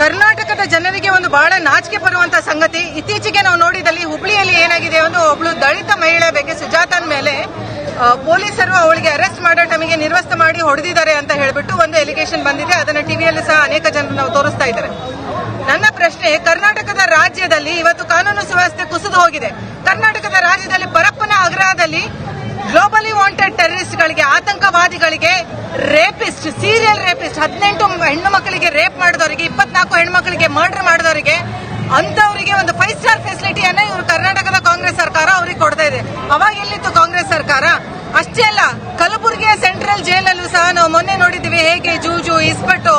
ಕರ್ನಾಟಕದ ಜನರಿಗೆ ಒಂದು ಬಹಳ ನಾಚಿಕೆ ಬರುವಂತಹ ಸಂಗತಿ, ಇತ್ತೀಚೆಗೆ ನಾವು ನೋಡಿದಲ್ಲಿ ಹುಬ್ಳಿಯಲ್ಲಿ ಏನಾಗಿದೆ, ಒಬ್ಳು ದಲಿತ ಮಹಿಳೆ ಬಗ್ಗೆ ಸುಜಾತನ್ ಮೇಲೆ ಪೊಲೀಸರು ಅವಳಿಗೆ ಅರೆಸ್ಟ್ ಮಾಡೋ ಟೈಮಿಗೆ ನಿರ್ವಸ್ತ ಮಾಡಿ ಹೊಡೆದಿದ್ದಾರೆ ಅಂತ ಹೇಳ್ಬಿಟ್ಟು ಒಂದು ಎಲಿಗೇಷನ್ ಬಂದಿದೆ. ಅದನ್ನ ಟಿವಿಯಲ್ಲಿ ಸಹ ಅನೇಕ ಜನರು ನಾವು ತೋರಿಸ್ತಾ ಇದ್ದಾರೆ. ನನ್ನ ಪ್ರಶ್ನೆ, ಕರ್ನಾಟಕದ ರಾಜ್ಯದಲ್ಲಿ ಇವತ್ತು ಕಾನೂನು ಸುವ್ಯವಸ್ಥೆ ಕುಸಿದು ಹೋಗಿದೆ. ಕರ್ನಾಟಕದ ರಾಜ್ಯದಲ್ಲಿ ಪರಪ್ಪನ ಆಗ್ರಹದಲ್ಲಿ ಗ್ಲೋಬಲಿ ವಾಂಟೆಡ್ ಟೆರರಿಸ್ಟ್ಗಳಿಗೆ, ಆತಂಕವಾದಿಗಳಿಗೆ, ರೇಪಿಸ್ಟ್, ಸೀರಿಯಲ್ ರೇಪಿಸ್ಟ್, 18 ಹೆಣ್ಣು ಮಕ್ಕಳಿಗೆ ರೇಪ್ ಮಾಡಿದವರಿಗೆ, 24 ಹೆಣ್ಮಕ್ಳಿಗೆ ಮರ್ಡರ್ ಮಾಡಿದವರಿಗೆ, ಅಂತವರಿಗೆ ಒಂದು 5 ಸ್ಟಾರ್ ಫೆಸಿಲಿಟಿಯನ್ನ ಇವರು ಕರ್ನಾಟಕದ ಕಾಂಗ್ರೆಸ್ ಸರ್ಕಾರ ಅವರಿಗೆ ಕೊಡ್ತಾ ಇದೆ. ಅವಾಗ ಎಲ್ಲಿತ್ತು ಕಾಂಗ್ರೆಸ್ ಸರ್ಕಾರ? ಅಷ್ಟೇ ಅಲ್ಲ, ಕಲಬುರಗಿಯ ಸೆಂಟ್ರಲ್ ಜೈಲಲ್ಲೂ ಸಹ ನಾವು ಮೊನ್ನೆ ನೋಡಿದ್ದೀವಿ ಹೇಗೆ ಜೂಜು, ಇಸ್ಪಟ್ಟು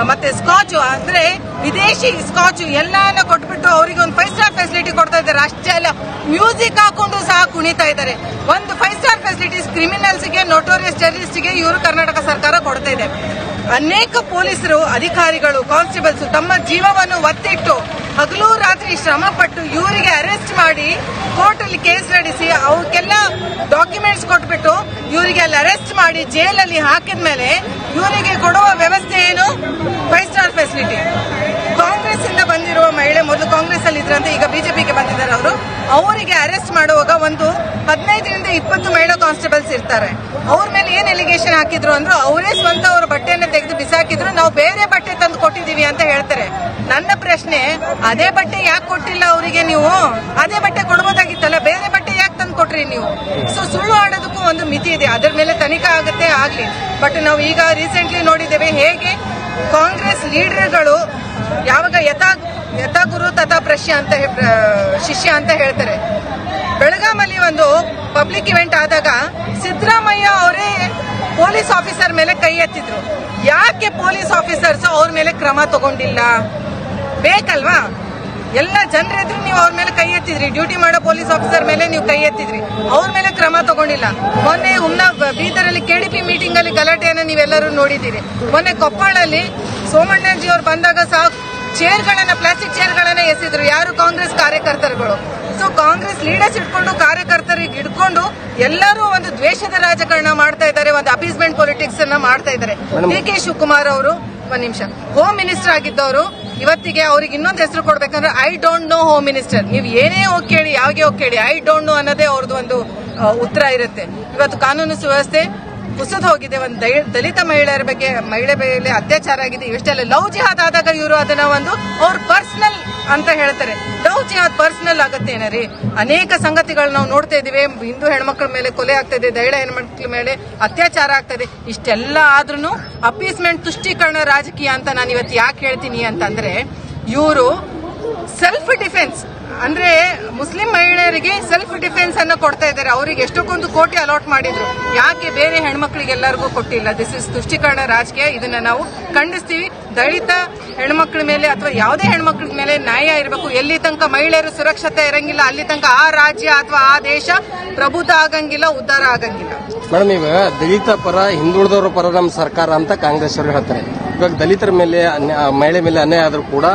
ಮತ್ತೆ ಸ್ಕಾಚ್ ಅಂದ್ರೆ ವಿದೇಶಿ ಸ್ಕಾಚ್ ಎಲ್ಲಾನ ಕೊಟ್ಬಿಟ್ಟು ಅವರಿಗೆ ಒಂದು 5 ಸ್ಟಾರ್ ಫೆಸಿಲಿಟಿ ಕೊಡ್ತಾ ಇದ್ದಾರೆ. ಅಷ್ಟೇ ಅಲ್ಲ, ಮ್ಯೂಸಿಕ್ ಹಾಕೊಂಡು ಸಹ ಕುಣಿತಾ ಇದ್ದಾರೆ. ಒಂದು 5 ಸ್ಟಾರ್ ಫೆಸಿಲಿಟೀಸ್ ಕ್ರಿಮಿನಲ್ಸ್ಗೆ, ನೋಟೋರಿಯಸ್ ಟೆರರಿಸ್ಟ್ಗೆ ಇವರು ಕರ್ನಾಟಕ ಸರ್ಕಾರ ಕೊಡ್ತಾ ಇದೆ. ಅನೇಕ ಪೊಲೀಸರು, ಅಧಿಕಾರಿಗಳು, ಕಾನ್ಸ್ಟೇಬಲ್ಸ್ ತಮ್ಮ ಜೀವವನ್ನು ಒತ್ತಿಟ್ಟು ಹಗಲು ರಾತ್ರಿ ಶ್ರಮ ಪಟ್ಟು ಇವರಿಗೆ ಅರೆಸ್ಟ್ ಮಾಡಿ ಕೋರ್ಟ್ ಅಲ್ಲಿ ಕೇಸ್ ನಡೆಸಿ ಅವಕ್ಕೆಲ್ಲ ಡಾಕ್ಯುಮೆಂಟ್ಸ್ ಕೊಟ್ಬಿಟ್ಟು ಇವರಿಗೆ ಅಲ್ಲಿ ಅರೆಸ್ಟ್ ಮಾಡಿ ಜೈಲಲ್ಲಿ ಹಾಕಿದ್ಮೇಲೆ ಇವರಿಗೆ ಕೊಡುವ ವ್ಯವಸ್ಥೆ ಏನು? 5 ಸ್ಟಾರ್ ಫೆಸಿಲಿಟಿ. ಕಾಂಗ್ರೆಸ್ ಇಂದ ಬಂದಿರುವ ಮಹಿಳೆ, ಮೊದಲು ಕಾಂಗ್ರೆಸ್ ಅಲ್ಲಿ ಇದ್ರಂತೆ, ಈಗ ಬಿಜೆಪಿಗೆ ಬಂದಿದ್ದಾರೆ ಅವರು. ಅವರಿಗೆ ಅರೆಸ್ಟ್ ಮಾಡುವಾಗ ಒಂದು 15ರಿಂದ 20 ಮಹಿಳಾ ಕಾನ್ಸ್ಟೇಬಲ್ಸ್ ಇರ್ತಾರೆ. ಅವ್ರ ಮೇಲೆ ಏನ್ ಎಲಿಗೇಷನ್ ಹಾಕಿದ್ರು ಅಂದ್ರೆ ಅವರೇ ಸ್ವಂತ ಅವ್ರ ಬಟ್ಟೆಯನ್ನು ತೆಗೆದು ಬಿಸಾಕಿದ್ರು, ನಾವು ಬೇರೆ ಬಟ್ಟೆ ತಂದು ಕೊಟ್ಟಿದೀವಿ ಅಂತ ಹೇಳ್ತಾರೆ. ನನ್ನ ಪ್ರಶ್ನೆ, ಅದೇ ಬಟ್ಟೆ ಯಾಕೆ ಕೊಟ್ಟಿಲ್ಲ ಅವರಿಗೆ? ನೀವು ಅದೇ ಬಟ್ಟೆ ಕೊಡ್ಬೋದಾಗಿತ್ತಲ್ಲ, ಬೇರೆ ಬಟ್ಟೆ ಯಾಕೆ ತಂದು ಕೊಟ್ರಿ ನೀವು? ಸೊ ಸುಳ್ಳು ಆಡೋದಕ್ಕೂ ಒಂದು ಮಿತಿ ಇದೆ, ಅದರ ಮೇಲೆ ತನಿಖೆ ಆಗುತ್ತೆ, ಆಗ್ಲಿ. ಬಟ್ ನಾವು ಈಗ ರೀಸೆಂಟ್ಲಿ ನೋಡಿದ್ದೇವೆ ಹೇಗೆ ಕಾಂಗ್ರೆಸ್ ಲೀಡರ್ಗಳು ಯಾವಾಗ ಯಥಾ ಗುರು ತಥಾ ಶಿಷ್ಯ ಅಂತ ಹೇಳ್ತಾರೆ. ಬೆಳಗಾಮಲ್ಲಿ ಒಂದು ಪಬ್ಲಿಕ್ ಇವೆಂಟ್ ಆದಾಗ ಸಿದ್ದರಾಮಯ್ಯ ಅವರೇ ಪೊಲೀಸ್ ಆಫೀಸರ್ ಮೇಲೆ ಕೈ ಎತ್ತಿದ್ರು. ಯಾಕೆ ಪೊಲೀಸ್ ಆಫೀಸರ್ಸ್ ಅವ್ರ ಮೇಲೆ ಕ್ರಮ ತಗೊಂಡಿಲ್ಲ? ಬೇಕಲ್ವಾ? ಎಲ್ಲ ಜನರೆದ್ರು ನೀವು ಅವ್ರ ಮೇಲೆ ಕೈ ಎತ್ತಿದ್ರಿ, ಡ್ಯೂಟಿ ಮಾಡೋ ಪೊಲೀಸ್ ಆಫೀಸರ್ ಮೇಲೆ ನೀವು ಕೈ ಎತ್ತಿದ್ರಿ, ಅವ್ರ ಮೇಲೆ ಕ್ರಮ ತಗೊಂಡಿಲ್ಲ. ಮೊನ್ನೆ ಬೀದರಲ್ಲಿ ಕೆಡಿಪಿ ಮೀಟಿಂಗ್ ಅಲ್ಲಿ ಗಲಾಟೆಯನ್ನು ನೀವೆಲ್ಲರೂ ನೋಡಿದ್ದೀರಿ. ಮೊನ್ನೆ ಕೊಪ್ಪಳಲ್ಲಿ ಸೋಮಣ್ಣಜಿ ಅವರು ಬಂದಾಗ ಸಹ ಪ್ಲಾಸ್ಟಿಕ್ ಚೇರ್ಗಳನ್ನ ಎಸೆದ್ರು. ಯಾರು? ಕಾಂಗ್ರೆಸ್ ಕಾರ್ಯಕರ್ತರುಗಳು. ಸೊ ಕಾಂಗ್ರೆಸ್ ಲೀಡರ್ಸ್ ಇಟ್ಕೊಂಡು, ಕಾರ್ಯಕರ್ತರಿಗೆ ಹಿಡ್ಕೊಂಡು ಎಲ್ಲರೂ ಒಂದು ದ್ವೇಷದ ರಾಜಕಾರಣ ಮಾಡ್ತಾ ಇದ್ದಾರೆ, ಒಂದು ಅಪೀಸ್ಮೆಂಟ್ ಪೊಲಿಟಿಕ್ಸ್ ಅನ್ನ ಮಾಡ್ತಾ ಇದ್ದಾರೆ. ಡಿ.ಕೆ. ಶಿವಕುಮಾರ್ ಅವರು ಒಂದ್ ನಿಮಿಷ ಹೋಮ್ ಮಿನಿಸ್ಟರ್ ಆಗಿದ್ದವರು, ಇವತ್ತಿಗೆ ಅವ್ರಿಗೆ ಇನ್ನೊಂದು ಹೆಸರು ಕೊಡ್ಬೇಕಂದ್ರೆ I don't know home minister. ನೀವು ಏನೇ ಹೋಗಿ ಕೇಳಿ, ಯಾವಾಗೆ ಹೋಗಿ ಕೇಳಿ, ಐ ಡೋಂಟ್ ನೋ ಅನ್ನೋದೇ ಅವ್ರದ್ದು ಒಂದು ಉತ್ತರ ಇರುತ್ತೆ. ಇವತ್ತು ಕಾನೂನು ಸುವ್ಯವಸ್ಥೆ ಕುಸಿದು ಹೋಗಿದೆ. ಒಂದು ದಲಿತ ಮಹಿಳೆ ಮೇಲೆ ಅತ್ಯಾಚಾರ ಆಗಿದೆ. ಇಷ್ಟೆಲ್ಲ ಲವ್ ಜಿಹಾದ್ ಆದಾಗ ಇವರು ಅದನ್ನ ಒಂದು ಅವ್ರ ಪರ್ಸನಲ್ ಅಂತ ಹೇಳ್ತಾರೆ. ಲವ್ ಜಿಹಾದ್ ಪರ್ಸನಲ್ ಆಗುತ್ತೇನೆ ರೀ? ಅನೇಕ ಸಂಗತಿಗಳು ನಾವು ನೋಡ್ತಾ ಇದೀವಿ. ಹಿಂದೂ ಹೆಣ್ಮಕ್ಳ ಮೇಲೆ ಕೊಲೆ ಆಗ್ತಾ ಇದೆ, ದಲಿತ ಹೆಣ್ಮಕ್ಳ ಮೇಲೆ ಅತ್ಯಾಚಾರ ಆಗ್ತಾ ಇದೆ. ಇಷ್ಟೆಲ್ಲ ಆದ್ರೂ ಅಪೀಸ್ಮೆಂಟ್, ತುಷ್ಟೀಕರಣ ರಾಜಕೀಯ ಅಂತ ನಾನು ಇವತ್ತು ಯಾಕೆ ಹೇಳ್ತೀನಿ ಅಂತಂದ್ರೆ, ಇವರು ಸೆಲ್ಫ್ ಡಿಫೆನ್ಸ್ ಅಂದ್ರೆ ಮುಸ್ಲಿಂ ಮಹಿಳೆಯರಿಗೆ ಸೆಲ್ಫ್ ಡಿಫೆನ್ಸ್ ಅನ್ನು ಕೊಡ್ತಾ ಇದ್ದಾರೆ. ಅವರಿಗೆ ಎಷ್ಟೊಂದು ಕೋಟಿ ಅಲಾಟ್ ಮಾಡಿದ್ರು, ಯಾಕೆ ಬೇರೆ ಹೆಣ್ಮಕ್ಳಿಗೆ ಎಲ್ಲರಿಗೂ ಕೊಟ್ಟಿಲ್ಲ? ದಿಸ್ ಇಸ್ ತುಷ್ಟೀಕರಣ ರಾಜಕೀಯ. ಇದನ್ನ ನಾವು ಖಂಡಿಸ್ತೀವಿ. ದಲಿತ ಹೆಣ್ಮಕ್ಳ ಮೇಲೆ ಅಥವಾ ಯಾವುದೇ ಹೆಣ್ಮಕ್ಳ ಮೇಲೆ ನ್ಯಾಯ ಇರಬೇಕು. ಎಲ್ಲಿ ತನಕ ಮಹಿಳೆಯರು ಸುರಕ್ಷತೆ ಇರಂಗಿಲ್ಲ, ಅಲ್ಲಿ ತನಕ ಆ ರಾಜ್ಯ ಅಥವಾ ಆ ದೇಶ ಪ್ರಬುದ್ಧ ಆಗಂಗಿಲ್ಲ, ಉದ್ಧಾರ ಆಗಂಗಿಲ್ಲ. ಮೇಡಮ್, ಈಗ ದಲಿತ ಪರ, ಹಿಂದುಳಿದವರ ಪರ ನಮ್ಮ ಸರ್ಕಾರ ಅಂತ ಕಾಂಗ್ರೆಸ್ ಅವರು ಹೇಳ್ತಾರೆ. ಇವಾಗ ದಲಿತರ ಮೇಲೆ, ಮಹಿಳೆ ಮೇಲೆ ಅನ್ಯಾಯ ಆದ್ರೂ ಕೂಡ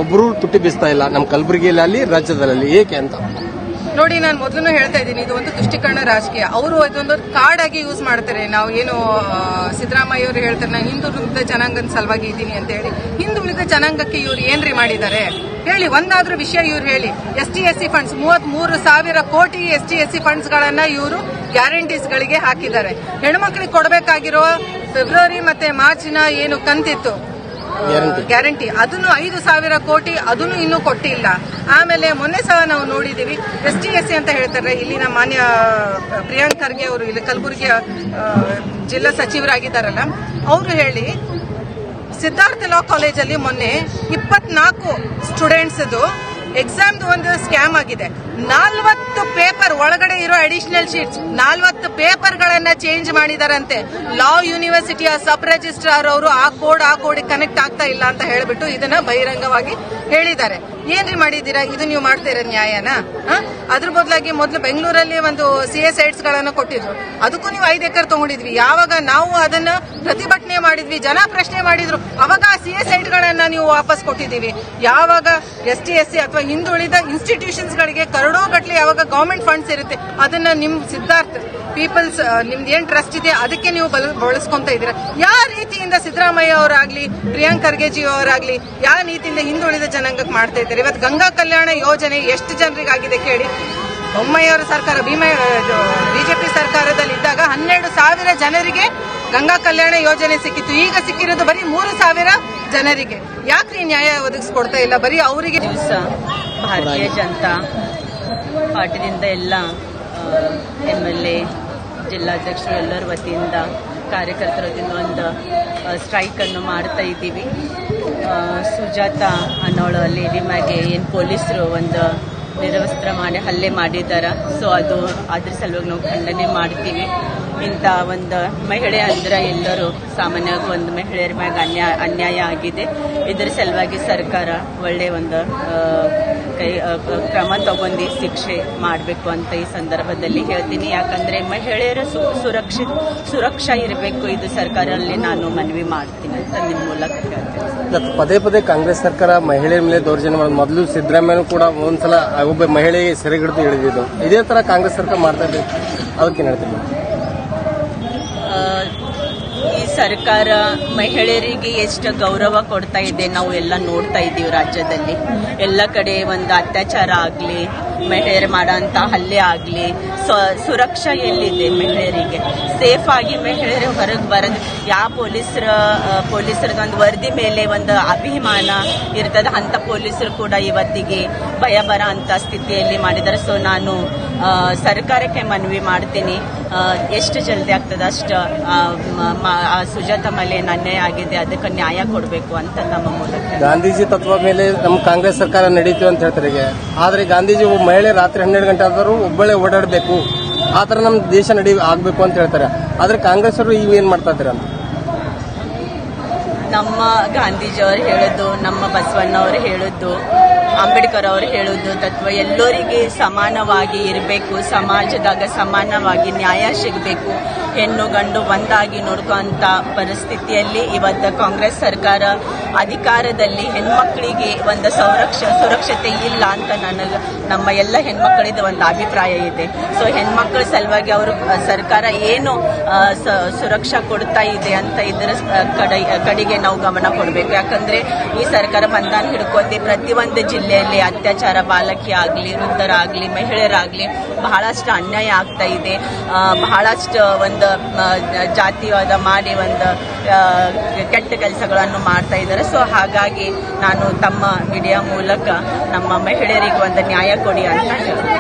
ಒಬ್ಬರು ತುಟಿ ಬೀಸ್ತಾ ಇಲ್ಲ ನಮ್ಮ ಕಲಬುರಗಿಯಲ್ಲಿ, ಅಲ್ಲಿ ರಾಜ್ಯದಲ್ಲಿ. ಏಕೆ ಅಂತ ನೋಡಿ, ನಾನು ಮೊದಲು ಹೇಳ್ತಾ ಇದ್ದೀನಿ, ಇದು ಒಂದು ತುಷ್ಟೀಕರಣ ರಾಜಕೀಯ. ಅವರು ಇದೊಂದು ಕಾರ್ಡ್ ಆಗಿ ಯೂಸ್ ಮಾಡ್ತಾರೆ. ನಾವು ಏನು ಸಿದ್ದರಾಮಯ್ಯ ಅವರು ಹೇಳ್ತಾರೆ, ನಾನು ಹಿಂದುಳಿದ ಜನಾಂಗದ ಸಲುವಾಗಿ ಇದ್ದೀನಿ ಅಂತ ಹೇಳಿ. ಹಿಂದುಳಿದ ಜನಾಂಗಕ್ಕೆ ಇವ್ರು ಏನ್ರಿ ಮಾಡಿದ್ದಾರೆ ಹೇಳಿ? ಒಂದಾದ್ರೂ ವಿಷಯ ಇವ್ರು ಹೇಳಿ. ST/SC ಫಂಡ್ಸ್ 33,000 ಕೋಟಿ ST/SC ಫಂಡ್ಸ್ ಗಳನ್ನ ಇವರು ಗ್ಯಾರಂಟೀಸ್ ಗಳಿಗೆ ಹಾಕಿದ್ದಾರೆ. ಹೆಣ್ಮಕ್ಳಿಗೆ ಕೊಡಬೇಕಾಗಿರೋ ಫೆಬ್ರವರಿ ಮತ್ತೆ ಮಾರ್ಚ್ನ ಏನು ಕಂತಿತ್ತು ಗ್ಯಾರಂಟಿ, ಅದನ್ನು 5,000 ಕೋಟಿ, ಅದನ್ನು ಇನ್ನೂ ಕೊಟ್ಟಿಲ್ಲ. ಆಮೇಲೆ ಮೊನ್ನೆ ಸಹ ನಾವು ನೋಡಿದೀವಿ, ST/SC ಅಂತ ಹೇಳ್ತಾರೆ. ಇಲ್ಲಿನ ಮಾನ್ಯ ಪ್ರಿಯಾಂಕ್ ಖರ್ಗೆ ಅವರು ಇಲ್ಲಿ ಕಲಬುರಗಿಯ ಜಿಲ್ಲಾ ಸಚಿವರಾಗಿದ್ದಾರಲ್ಲ, ಅವರು ಹೇಳಿ ಸಿದ್ಧಾರ್ಥ ಲಾ ಕಾಲೇಜಲ್ಲಿ ಮೊನ್ನೆ 24 ಸ್ಟೂಡೆಂಟ್ಸ್ ಎಕ್ಸಾಮ್ದು ಒಂದು ಸ್ಕ್ಯಾಮ್ ಆಗಿದೆ. 40 ಪೇಪರ್ ಒಳಗಡೆ ಇರೋ ಅಡಿಷನಲ್ ಶೀಟ್ಸ್ 40 ಪೇಪರ್ಗಳನ್ನ ಚೇಂಜ್ ಮಾಡಿದಾರಂತೆ. ಲಾ ಯೂನಿವರ್ಸಿಟಿಯ ಸಬ್ ರಿಜಿಸ್ಟ್ರಾರ್ ಅವರು ಆ ಕೋಡ್ ಕನೆಕ್ಟ್ ಆಗ್ತಾ ಇಲ್ಲ ಅಂತ ಹೇಳ್ಬಿಟ್ಟು ಇದನ್ನ ಬಹಿರಂಗವಾಗಿ ಹೇಳಿದ್ದಾರೆ. ಏನ್ರಿ ಮಾಡಿದ್ದೀರಾ? ಇದು ನೀವು ಮಾಡ್ತಾ ಇರೋ ನ್ಯಾಯನಾ? ಅದ್ರ ಬದಲಾಗಿ ಮೊದಲು ಬೆಂಗಳೂರಲ್ಲಿ ಒಂದು CA ಸೈಟ್ಸ್ ಗಳನ್ನ ಕೊಟ್ಟಿದ್ರು, ಅದಕ್ಕೂ ನೀವು 5 ಎಕರೆ ತಗೊಂಡಿದ್ವಿ. ಯಾವಾಗ ನಾವು ಅದನ್ನ ಪ್ರತಿಭಟನೆ ಮಾಡಿದ್ವಿ, ಜನ ಪ್ರಶ್ನೆ ಮಾಡಿದ್ರು, ಅವಾಗ ಆ CA ಸೈಟ್ ಗಳನ್ನ ನೀವು ವಾಪಸ್ ಕೊಟ್ಟಿದ್ದೀವಿ. ಯಾವಾಗ ST/SC ಅಥವಾ ಹಿಂದುಳಿದ ಇನ್ಸ್ಟಿಟ್ಯೂಷನ್ಸ್ ಗಳಿಗೆ ಕರೋಡೋ ಗಟ್ಟಲೆ ಯಾವಾಗ ಗವರ್ಮೆಂಟ್ ಫಂಡ್ಸ್ ಇರುತ್ತೆ ಅದನ್ನ ನಿಮ್ ಸಿದ್ಧಾರ್ಥ ಪೀಪಲ್ಸ್ ನಿಮ್ದು ಏನ್ ಟ್ರಸ್ಟ್ ಇದೆ ಅದಕ್ಕೆ ನೀವು ಬಳಸ್ಕೊಂತ ಇದ್ದೀರಾ. ಯಾವ ರೀತಿಯಿಂದ ಸಿದ್ದರಾಮಯ್ಯ ಅವರಾಗ್ಲಿ ಪ್ರಿಯಾಂಕ್ ಖರ್ಗೆಜಿ ಅವರಾಗ್ಲಿ ಯಾವ ರೀತಿಯಿಂದ ಹಿಂದುಳಿದ ಜನಾಂಗಕ್ಕೆ ಮಾಡ್ತಾ ಇದ್ದಾರೆ? ಇವತ್ತು ಗಂಗಾ ಕಲ್ಯಾಣ ಯೋಜನೆ ಎಷ್ಟು ಜನರಿಗೆ ಆಗಿದೆ ಕೇಳಿ. ಬೊಮ್ಮಾಯಿಯವರ ಸರ್ಕಾರ ಬಿಜೆಪಿ ಸರ್ಕಾರದಲ್ಲಿ ಇದ್ದಾಗ 12,000 ಜನರಿಗೆ ಗಂಗಾ ಕಲ್ಯಾಣ ಯೋಜನೆ ಸಿಕ್ಕಿತ್ತು. ಈಗ ಸಿಕ್ಕಿರೋದು ಬರೀ 3,000 ಜನರಿಗೆ. ಯಾಕ್ರಿ ನ್ಯಾಯ ಒದಗಿಸ್ಕೊಡ್ತಾ ಇಲ್ಲ? ಬರೀ ಅವರಿಗೆ ದಿವಸ ಭಾರತೀಯ ಜನತಾ ಪಾರ್ಟಿಯಿಂದ ಎಲ್ಲ MLA ಜಿಲ್ಲಾಧ್ಯಕ್ಷರು ಎಲ್ಲರ ವತಿಯಿಂದ ಕಾರ್ಯಕರ್ತರ ವತಿಯಿಂದ ಒಂದು ಸ್ಟ್ರೈಕ್ ಅನ್ನು ಮಾಡ್ತಾ ಇದ್ದೀವಿ. ಸುಜಾತ ಅನ್ನೋಳು ಲೇಡಿ ಮ್ಯಾಗೆ ಏನು ಪೊಲೀಸರು ಒಂದು ನಿರ್ವಸ್ತ್ರ ಮಾಡಿ ಹಲ್ಲೆ ಮಾಡಿದ್ದಾರೆ. ಸೊ ಅದ್ರ ಸಲುವಾಗಿ ನಾವು ಖಂಡನೆ ಮಾಡ್ತೀವಿ. ಇಂಥ ಒಂದು ಮಹಿಳೆ ಅಂದ್ರೆ ಎಲ್ಲರೂ ಸಾಮಾನ್ಯವಾಗಿ ಒಂದು ಮಹಿಳೆಯರ ಮ್ಯಾಗ ಅನ್ಯಾಯ ಆಗಿದೆ. ಇದರ ಸಲುವಾಗಿ ಸರ್ಕಾರ ಒಳ್ಳೆ ಒಂದು ಕ್ರಮ ತಗೊಂಡು ಶಿಕ್ಷೆ ಮಾಡಬೇಕು ಅಂತ ಈ ಸಂದರ್ಭದಲ್ಲಿ ಹೇಳ್ತೀನಿ. ಯಾಕಂದ್ರೆ ಮಹಿಳೆಯರ ಸುರಕ್ಷಾ ಇರಬೇಕು, ಇದು ಸರ್ಕಾರದಲ್ಲಿ ನಾನು ಮನವಿ ಮಾಡ್ತೀನಿ ಅಂತ ನಿಮ್ಮ ಮೂಲಕ ಹೇಳ್ತೀನಿ. ಪದೇ ಪದೇ ಕಾಂಗ್ರೆಸ್ ಸರ್ಕಾರ ಮಹಿಳೆಯರ ಮೇಲೆ ದೌರ್ಜನ್ಯ ಮಾಡೋದು. ಮೊದಲು ಸಿದ್ದರಾಮಯ್ಯ ಕೂಡ ಒಂದ್ಸಲ ಒಬ್ಬ ಮಹಿಳೆಗೆ ಸೆರೆಗಿಡಿದು ಹಿಡಿದಿದ್ದು. ಇದೇ ತರ ಕಾಂಗ್ರೆಸ್ ಸರ್ಕಾರ ಮಾಡ್ತಾ ಇದೆ, ಅದಕ್ಕೇನು ಹೇಳ್ತೀನಿ? ಈ ಸರ್ಕಾರ ಮಹಿಳೆಯರಿಗೆ ಎಷ್ಟು ಗೌರವ ಕೊಡ್ತಾ ಇದೆ ನಾವು ಎಲ್ಲ ನೋಡ್ತಾ ಇದ್ದೀವಿ. ರಾಜ್ಯದಲ್ಲಿ ಎಲ್ಲ ಕಡೆ ಒಂದು ಅತ್ಯಾಚಾರ ಆಗಲಿ, ಮಹಿಳೆಯರು ಮಾಡೋಂಥ ಹಲ್ಲೆ ಆಗಲಿ, ಸುರಕ್ಷಾ ಎಲ್ಲಿದೆ ಮಹಿಳೆಯರಿಗೆ? ಸೇಫ್ ಆಗಿ ಮಹಿಳೆಯರು ಹೊರಗೆ ಬರೋದು ಯಾವ ಪೊಲೀಸರದ ಒಂದು ವರದಿ ಮೇಲೆ ಒಂದು ಅಭಿಮಾನ ಇರ್ತದೆ, ಅಂಥ ಪೊಲೀಸರು ಕೂಡ ಇವತ್ತಿಗೆ ಭಯ ಬರ ಅಂತ ಸ್ಥಿತಿಯಲ್ಲಿ ಮಾಡಿದ್ದಾರೆ. ಸೊ ನಾನು ಸರ್ಕಾರಕ್ಕೆ ಮನವಿ ಮಾಡ್ತೀನಿ, ಎಷ್ಟು ಜಲ್ದಿ ಆಗ್ತದೆ ಅಷ್ಟು ಸುಜಾತ ಮೇಲೆ ಅನ್ಯಾಯ ಆಗಿದೆ, ಅದಕ್ಕೆ ನ್ಯಾಯ ಕೊಡಬೇಕು ಅಂತ ನಮ್ಮ ಮೂಲಕ. ಗಾಂಧೀಜಿ ತತ್ವ ಮೇಲೆ ನಮ್ಮ ಕಾಂಗ್ರೆಸ್ ಸರ್ಕಾರ ನಡೀತು ಅಂತ ಹೇಳ್ತಾರೆ. ಆದ್ರೆ ಗಾಂಧೀಜಿ ಮಹಿಳೆ ರಾತ್ರಿ 12 ಗಂಟೆ ಆದರೂ ಒಬ್ಬಳೇ ಓಡಾಡಬೇಕು, ಆ ತರ ನಮ್ಮ ದೇಶ ಆಗ್ಬೇಕು ಅಂತ ಹೇಳ್ತಾರೆ. ಆದ್ರೆ ಕಾಂಗ್ರೆಸ್ ಅವರು ಈಗ ಏನ್ ಮಾಡ್ತಾ ಇದ್ದಾರೆ ಅಂತ? ನಮ್ಮ ಗಾಂಧೀಜಿಯವರು ಹೇಳೋದು, ನಮ್ಮ ಬಸವಣ್ಣವರು ಹೇಳೋದು, ಅಂಬೇಡ್ಕರ್ ಅವರು ಹೇಳೋದು ತತ್ವ ಎಲ್ಲರಿಗೆ ಸಮಾನವಾಗಿ ಇರಬೇಕು, ಸಮಾಜದಾಗ ಸಮಾನವಾಗಿ ನ್ಯಾಯ ಸಿಗಬೇಕು, ಹೆಣ್ಣು ಗಂಡು ಒಂದಾಗಿ ನೋಡ್ಕೊಂತ ಪರಿಸ್ಥಿತಿಯಲ್ಲಿ ಇವತ್ತು ಕಾಂಗ್ರೆಸ್ ಸರ್ಕಾರ ಅಧಿಕಾರದಲ್ಲಿ ಹೆಣ್ಮಕ್ಳಿಗೆ ಒಂದು ಸುರಕ್ಷತೆ ಇಲ್ಲ ಅಂತ ನಮ್ಮ ಎಲ್ಲ ಹೆಣ್ಮಕ್ಳಿದ ಒಂದು ಅಭಿಪ್ರಾಯ ಇದೆ. ಸೊ ಹೆಣ್ಮಕ್ಳ ಸಲುವಾಗಿ ಅವರು ಸರ್ಕಾರ ಏನು ಸುರಕ್ಷಾ ಕೊಡ್ತಾ ಇದೆ ಅಂತ ಇದರ ಕಡೆಗೆ ನಾವು ಗಮನ ಕೊಡಬೇಕು. ಯಾಕಂದ್ರೆ ಈ ಸರ್ಕಾರ ಬಂಧನ ಹಿಡ್ಕೊಂಡೆ ಪ್ರತಿಯೊಂದು ಜಿಲ್ಲೆಯಲ್ಲಿ ಅತ್ಯಾಚಾರ, ಬಾಲಕಿ ಆಗಲಿ, ವೃದ್ಧರಾಗಲಿ, ಮಹಿಳೆಯರಾಗಲಿ ಬಹಳಷ್ಟು ಅನ್ಯಾಯ ಆಗ್ತಾ ಇದೆ. ಬಹಳಷ್ಟು ಒಂದು ಜಾತಿವಾದ ಮಾಡಿ ಒಂದು ಕೆಟ್ಟ ಕೆಲಸಗಳನ್ನು ಮಾಡ್ತಾ ಇದ್ದಾರೆ. ಸೊ ಹಾಗಾಗಿ ನಾನು ತಮ್ಮ ಮೀಡಿಯಾ ಮೂಲಕ ನಮ್ಮ ಮಹಿಳೆಯರಿಗೆ ಒಂದು ನ್ಯಾಯ ಕೊಡಿ ಅಂತ ಹೇಳ್ತೀನಿ.